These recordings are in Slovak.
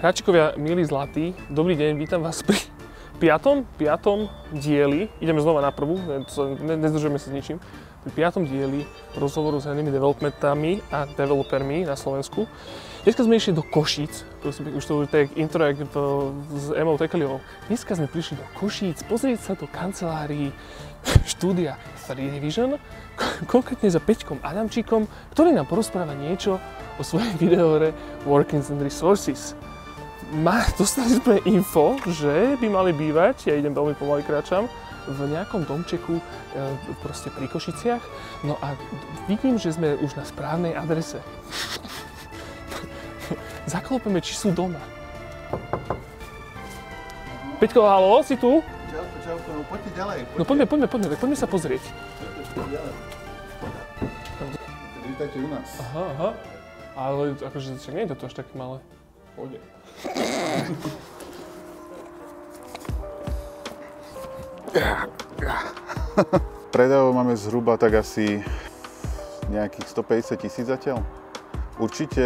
Hráčikovia, milí zlatí, dobrý deň, vítam vás pri piatom dieli, ideme znova na prvú, nezdržujeme sa s ničím, pri piatom dieli rozhovoru s hernými developmentami a developermi na Slovensku. Dneska sme išli do Košíc, už to je intro s Emou Tekeliovou. Dneska sme prišli do Košíc, pozrieť sa do kancelárií štúdia 3Division, konkrétne za Peťkom Adamčíkom, ktorý nám porozpráva niečo o svojej videohre Workings and Resources. Dostali sme info, že by mali bývať, ja idem veľmi pomaly kráčam, v nejakom domčeku proste pri Košiciach. No a vidím, že sme už na správnej adrese. Zaklopeme, či sú doma. Peťko, haló, si tu? Čauko, no poďte ďalej. No poďme sa pozrieť. Vítajte u nás. Aha. Ale akože nie je to až také malé. Pôjde. Predajov máme zhruba tak asi nejakých 150 000 zatiaľ. Určite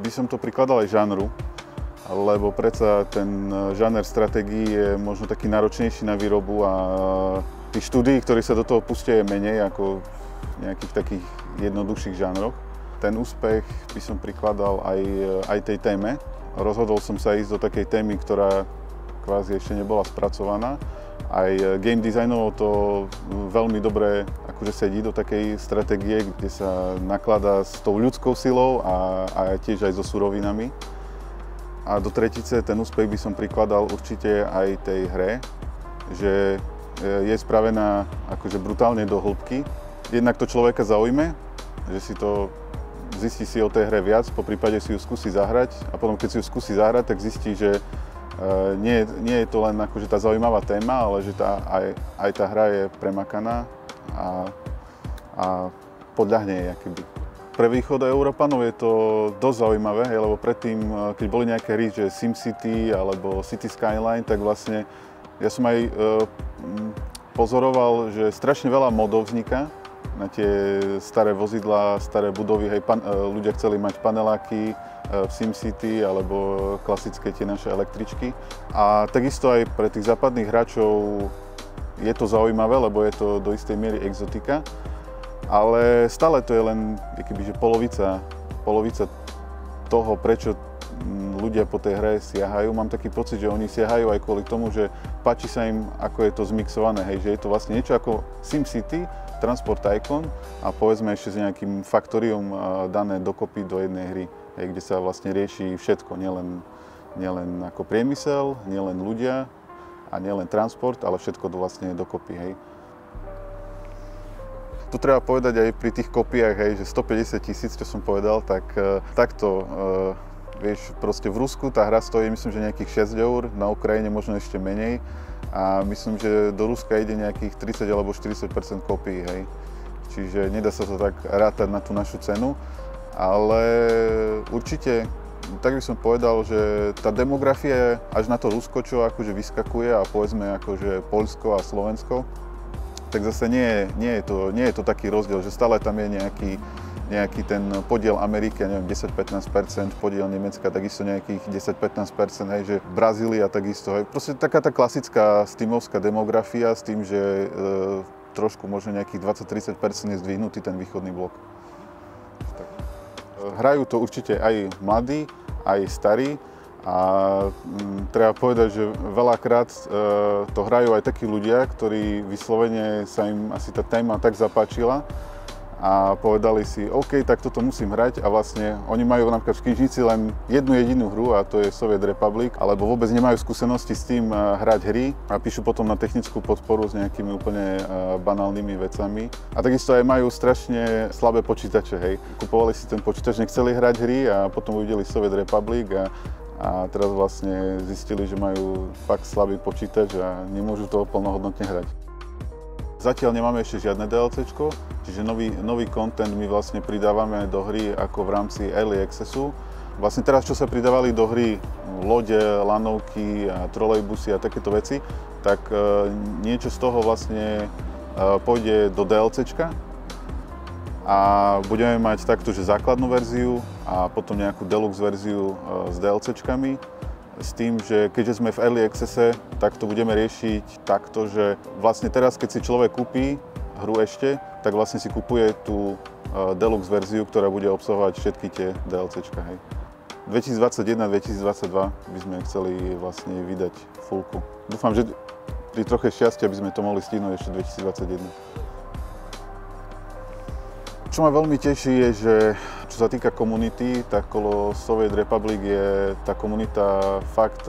by som to prikladal aj žánru, lebo predsa ten žáner stratégií je možno taký náročnejší na výrobu a tých štúdií, ktorí sa do toho pustia, je menej ako v nejakých takých jednoduchších žánroch. Ten úspech by som prikladal aj tej téme. Rozhodol som sa ísť do takej témy, ktorá kvázi ešte nebola spracovaná. Aj game designovo to veľmi dobre akože sedí do takej stratégie, kde sa nakladá s tou ľudskou silou a tiež aj so surovinami. A do tretice ten úspech by som prikladal určite aj tej hre, že je spravená akože brutálne do hĺbky. Jednak to človeka zaujme, že zistí si o tej hre viac, po prípade si ju skúsi zahrať a potom keď si ju skúsi zahrať, tak zistí, že nie je to len akože tá zaujímavá téma, ale že aj tá hra je premakaná a podľahne jej akoby. Pre východ Európanov je to dosť zaujímavé, lebo predtým, keď boli nejaké hry, že SimCity alebo City Skyline, tak vlastne ja som aj pozoroval, že strašne veľa modov vzniká na tie staré vozidlá, staré budovy, ľudia chceli mať paneláky v SimCity alebo klasické tie naše električky. A takisto aj pre tých západných hráčov je to zaujímavé, lebo je to do istej miery exotika, ale stále to je len že polovica toho, prečo ľudia po tej hre siahajú. Mám taký pocit, že oni siahajú aj kvôli tomu, že páči sa im, ako je to zmixované, že je to vlastne niečo ako SimCity, Transport Tycoon a povedzme ešte s nejakým faktoriom dané dokopy do jednej hry, kde sa vlastne rieši všetko, nielen ako priemysel, nielen ľudia a nielen transport, ale všetko vlastne dokopy. Tu treba povedať aj pri tých kopiách, že 150 000, čo som povedal, tak takto, vieš, proste v Rusku tá hra stojí, myslím, že nejakých 6 eur, na Ukrajine možno ešte menej. A myslím, že do Ruska ide nejakých 30 alebo 40% kopií, Čiže nedá sa to tak rátať na tú našu cenu, ale určite, tak by som povedal, že tá demografia až na to Rusko, čo akože vyskakuje a povedzme akože Poľsko a Slovensko, tak zase nie je to taký rozdiel, že stále tam je nejaký ten podiel Ameriky, neviem, 10-15%, podiel Nemecka takisto nejakých 10-15%, že Brazília takisto, proste taká tá klasická steamovská demografia s tým, že trošku možno nejakých 20-30% je zdvihnutý ten východný blok. Tak. Hrajú to určite aj mladí, aj starí a treba povedať, že veľakrát to hrajú aj takí ľudia, ktorí vyslovene sa im asi tá téma tak zapáčila, a povedali si, OK, tak toto musím hrať a vlastne oni majú napríklad v knižnici len jednu jedinú hru a to je Soviet Republic, alebo vôbec nemajú skúsenosti s tým hrať hry a píšu potom na technickú podporu s nejakými úplne banálnymi vecami. A takisto aj majú strašne slabé počítače, Kupovali si ten počítač, nechceli hrať hry a potom uvideli Soviet Republic a teraz vlastne zistili, že majú fakt slabý počítač a nemôžu to plnohodnotne hrať. Zatiaľ nemáme ešte žiadne DLCčko, čiže nový content my vlastne pridávame do hry ako v rámci Early Accessu. Vlastne teraz, čo sa pridávali do hry lode, lanovky a trolejbusy a takéto veci, tak niečo z toho vlastne pôjde do DLCčka a budeme mať takto, že základnú verziu a potom nejakú deluxe verziu s DLCčkami. s tým, že keďže sme v Early Accesse, tak to budeme riešiť takto, že vlastne teraz, keď si človek kúpi hru ešte, tak vlastne si kupuje tú Deluxe verziu, ktorá bude obsahovať všetky tie DLCčka, hej. 2021-2022 by sme chceli vlastne vydať fullku. Dúfam, že pri troche šťastia by sme to mohli stihnúť ešte 2021. Čo ma veľmi teší je, že čo sa týka komunity, tak okolo Soviet Republic je tá komunita fakt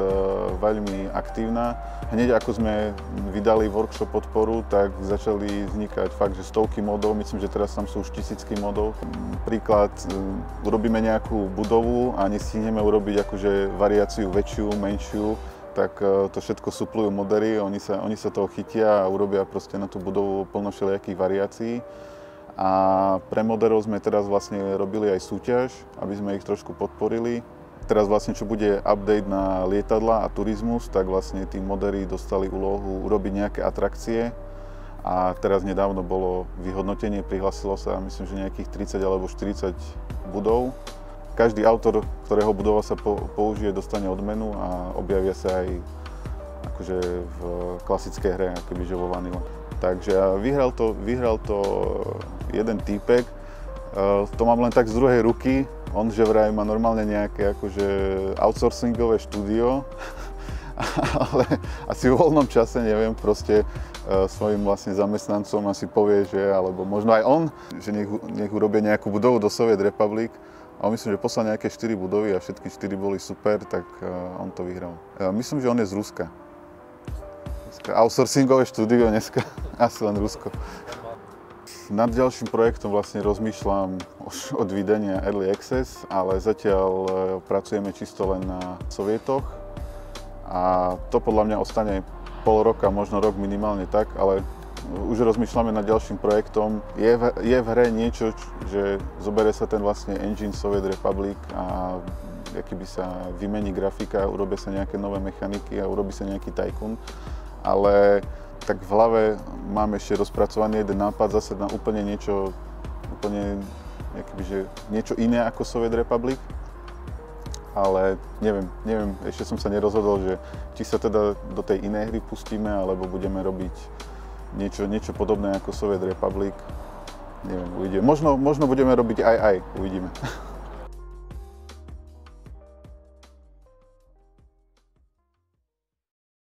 veľmi aktívna. Hneď ako sme vydali workshop podporu, tak začali vznikať fakt, že stovky modov, myslím, že teraz tam sú už tisícky modov. Príklad, urobíme nejakú budovu a nestihneme urobiť akože variáciu väčšiu, menšiu, tak to všetko suplujú modery, oni sa toho chytia a urobia proste na tú budovu plno všelijakých variácií. A pre moderov sme teraz vlastne robili aj súťaž, aby sme ich trošku podporili. Teraz vlastne, čo bude update na lietadla a turizmus, tak vlastne tí moderi dostali úlohu urobiť nejaké atrakcie. A teraz nedávno bolo vyhodnotenie, prihlásilo sa, myslím, že nejakých 30 alebo 40 budov. Každý autor, ktorého budova sa použije, dostane odmenu a objavia sa aj akože v klasickej hre, akoby že vo Vanilla. Takže vyhral to jeden týpek, to mám len tak z druhej ruky, on že vraj má normálne nejaké akože outsourcingové štúdio, ale asi v voľnom čase, neviem, proste svojim vlastne zamestnancom asi povie, že, alebo možno aj on, že nech urobia nejakú budovu do Soviet Republic. A on myslím, že poslal nejaké 4 budovy a všetky 4 boli super, tak on to vyhral. Myslím, že on je z Ruska. Outsourcingové štúdio dneska, asi len Rusko. Nad ďalším projektom vlastne rozmýšľam už od vydania Early Access, ale zatiaľ pracujeme čisto len na sovietoch. A to podľa mňa ostane pol roka, možno rok minimálne tak, ale už rozmýšľame nad ďalším projektom. Je v hre niečo, že zoberie sa ten vlastne engine Soviet Republic a akýby sa vymení grafika, urobia sa nejaké nové mechaniky a urobí sa nejaký tycoon. Ale tak v hlave mám ešte rozpracovaný jeden nápad zase na úplne niečo, niečo iné ako Soviet Republic. Ale neviem, ešte som sa nerozhodol, že či sa teda do tej inej hry pustíme, alebo budeme robiť niečo podobné ako Soviet Republic. Neviem, uvidíme. Možno budeme robiť aj, uvidíme.